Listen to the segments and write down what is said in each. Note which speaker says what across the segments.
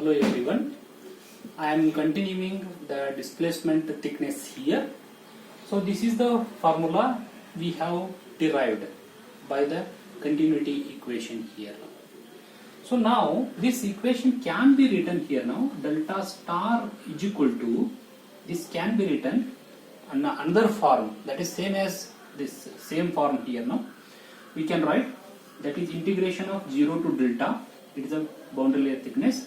Speaker 1: Hello everyone. I am continuing the displacement thickness here. So this is the formula we have derived by the continuity equation here. So now this equation can be written here now. Delta star is equal to, this can be written in another form that is same as this same form here now. We can write that is integration of 0 to delta, it is a boundary layer thickness,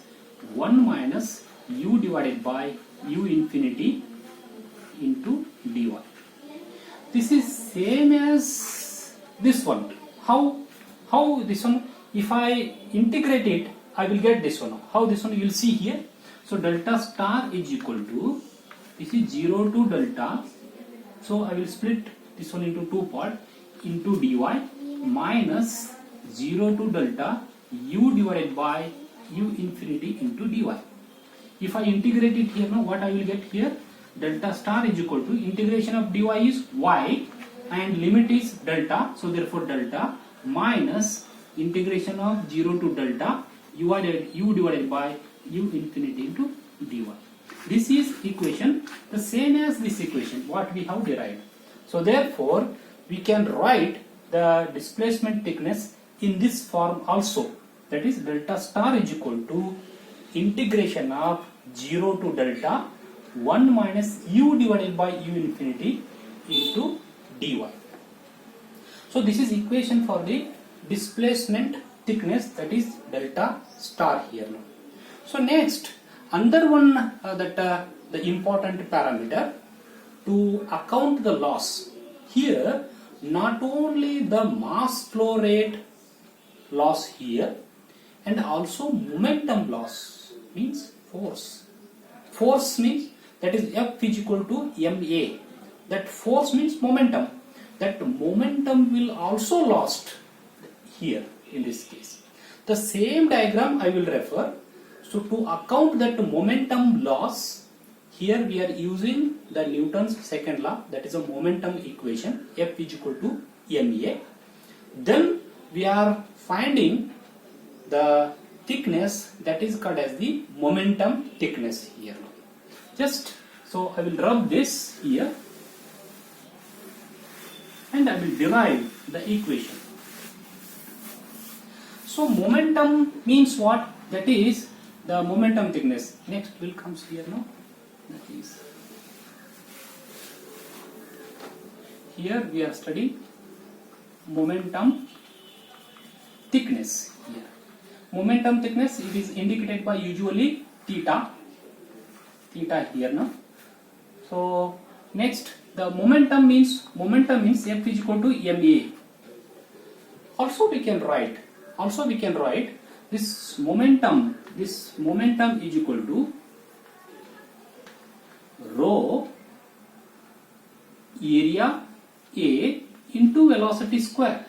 Speaker 1: 1 minus u divided by u infinity into dy. This is same as this one. How this one, if I integrate it, I will get this one. How this one you will see here. So delta star is equal to, this is 0 to delta, so I will split this one into two parts, into dy minus 0 to delta u divided by u infinity into dy. If I integrate it here now, what I will get here? Delta star is equal to, integration of dy is y and limit is delta, so therefore delta minus integration of 0 to delta u divided by u infinity into dy. This is equation the same as this equation what we have derived. So therefore we can write the displacement thickness in this form also, that is delta star is equal to integration of 0 to delta 1 minus u divided by u infinity into dy. So this is equation for the displacement thickness, that is delta star here now. So next another one the important parameter to account the loss here, not only the mass flow rate loss here and also momentum loss, means force. Force means that is F is equal to ma. That force means momentum. That momentum will also lost here in this case. The same diagram I will refer. So to account that momentum loss, here we are using the Newton's second law, that is a momentum equation, F is equal to ma. Then we are finding the thickness that is called as the momentum thickness here. Just so I will rub this here and I will derive the equation. So momentum means what? That is the momentum thickness. Next will comes here now. That is, here we are studying momentum thickness here. Momentum thickness, it is indicated by usually theta here now. So next the momentum means F is equal to ma. Also we can write this momentum is equal to rho area A into velocity square.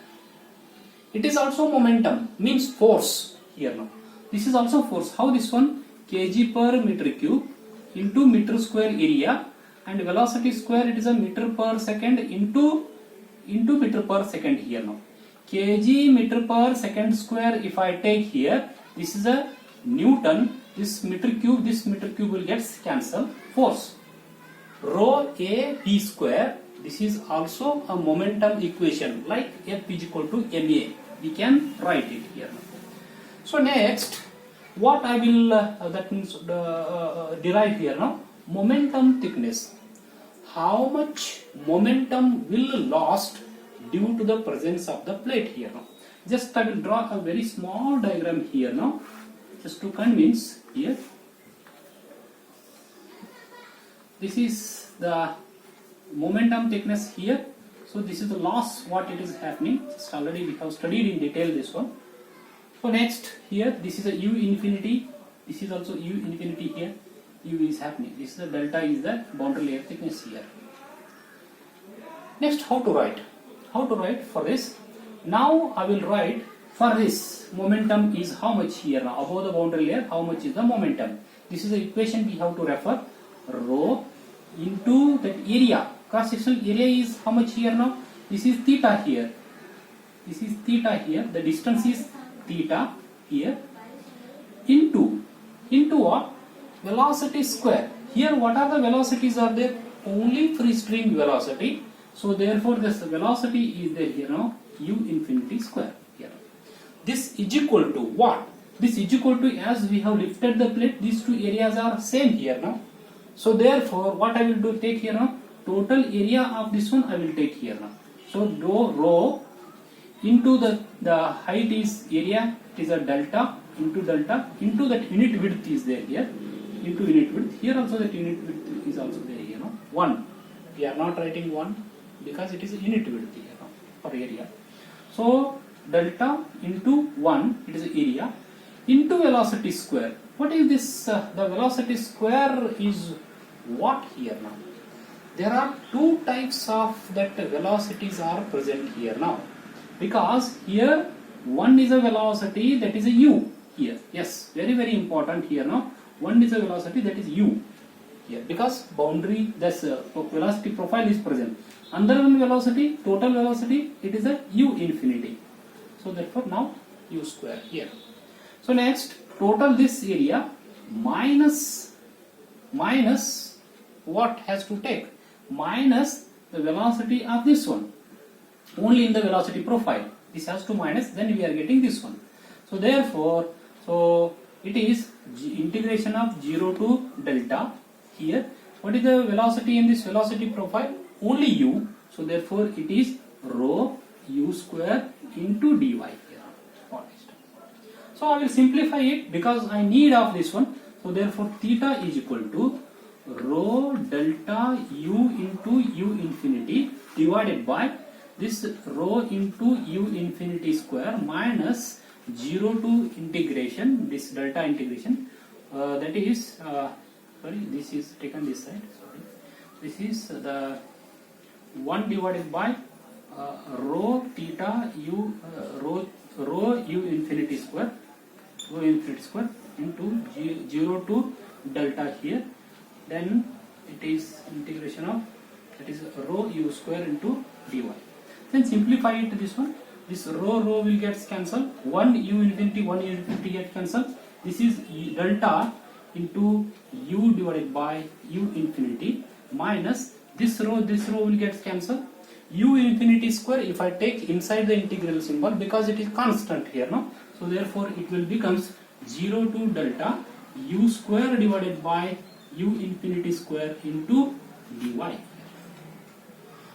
Speaker 1: It is also momentum, means force here now. This is also force. How this one? Kg per meter cube into meter square area, and velocity square, it is a meter per second into meter per second here now. Kg meter per second square, if I take here, this is a Newton, this meter cube will get cancelled. Force rho a p square, this is also a momentum equation like F is equal to ma. We can write it here now. So next what I will that means derive here now, momentum thickness. How much momentum will lost due to the presence of the plate here now. Just I will draw a very small diagram here now, just to convince here. This is the momentum thickness here. So this is the loss what it is happening. Just already we have studied in detail this one. So next here, this is a u infinity. This is also u infinity here. U is happening. This is the delta is the boundary layer thickness here. Next, how to write? How to write for this? Now I will write for this momentum is how much here now above the boundary layer. How much is the momentum? This is the equation we have to refer. Rho into that area. Cross sectional area is how much here now? This is theta here. This is theta here. The distance is theta here into into what? Velocity square. Here what are the velocities are there? Only free stream velocity. So therefore this velocity is there here now, u infinity square here. This is equal to what? This is equal to, as we have lifted the plate, these two areas are same here now. So therefore what I will do, take here now, total area of this one I will take here now. So rho into the height is area, it is a delta into that unit width is there here, into unit width. Here also that unit width is also there here now. 1. We are not writing 1 because it is a unit width here now for area. So delta into 1, it is area, into velocity square. What is this? The velocity square is what here now? There are two types of that velocities are present here now, because here one is a velocity, that is a u here. Yes, very important here now. One is a velocity, that is u here, because boundary, this velocity profile is present. Another one velocity, total velocity, it is a u infinity. So therefore now u square here. So next, total this area minus what has to take? Minus the velocity of this one. Only in the velocity profile. This has to minus, then we are getting this one. So therefore, so it is integration of 0 to delta here. What is the velocity in this velocity profile? Only u. So therefore it is rho u square into dy here. So I will simplify it because I need of this one. So therefore theta is equal to rho delta u into u infinity divided by this rho into u infinity square minus 0 to integration, this delta integration, that is sorry, this is taken this side, sorry, this is the 1 divided by rho theta u rho u infinity square into 0 to delta here, then it is integration of, that is rho u square into dy. Then simplify it, this one, this rho will get cancelled, 1 u infinity get cancelled. This is delta into u divided by u infinity minus this rho will get cancelled. U infinity square, if I take inside the integral symbol, because it is constant here now, so therefore it will becomes 0 to delta u square divided by u infinity square into dy.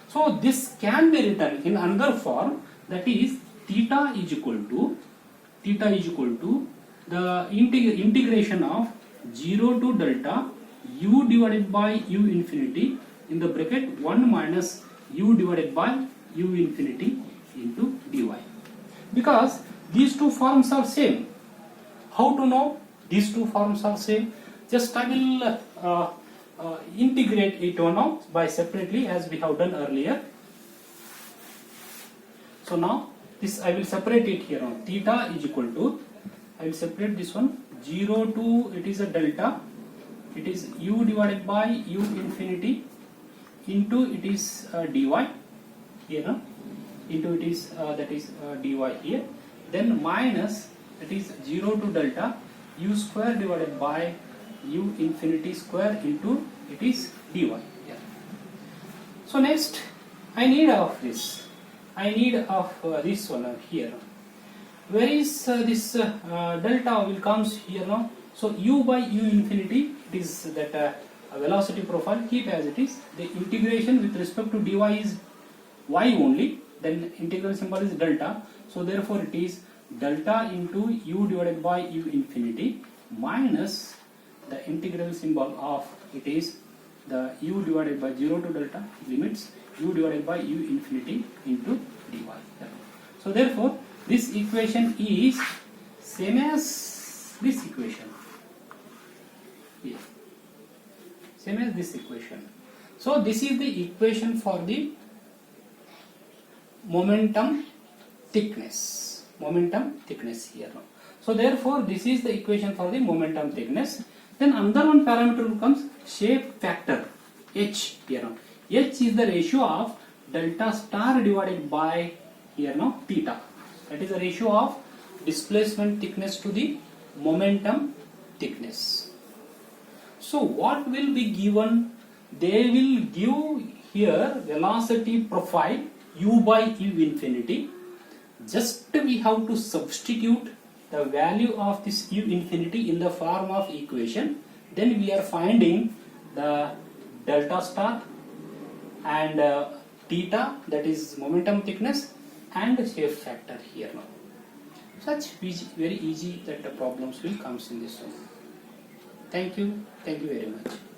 Speaker 1: So this can be written in another form, that is theta is equal to the integration of 0 to delta u divided by u infinity in the bracket 1 minus u divided by u infinity into dy. Because these two forms are same. How to know these two forms are same? Just I will integrate it now by separately, as we have done earlier. So now this I will separate it here now. Theta is equal to, I will separate this one, 0 to, it is a delta, it is u divided by u infinity into it is dy here now, into it is that is dy here, then minus, that is 0 to delta u square divided by u infinity square into it is dy here. So next I need of this, I need of this one here. Where is this delta will comes here now? So u by u infinity, it is that velocity profile, keep as it is. The integration with respect to dy is y only, then integral symbol is delta. So therefore it is delta into u divided by u infinity minus the integral symbol of, it is the u divided by 0 to delta limits u divided by u infinity into dy. So therefore this equation is same as this equation. Yes. Same as this equation. So this is the equation for the momentum thickness. Momentum thickness here now. So therefore this is the equation for the momentum thickness. Then another one parameter becomes shape factor, h here now. H is the ratio of delta star divided by here now theta. That is the ratio of displacement thickness to the momentum thickness. So what will be given? They will give here velocity profile u by u infinity. Just we have to substitute the value of this u infinity in the form of equation. Then we are finding the delta star and theta, that is momentum thickness, and shape factor here now. Such very easy that the problems will comes in this one. Thank you very much.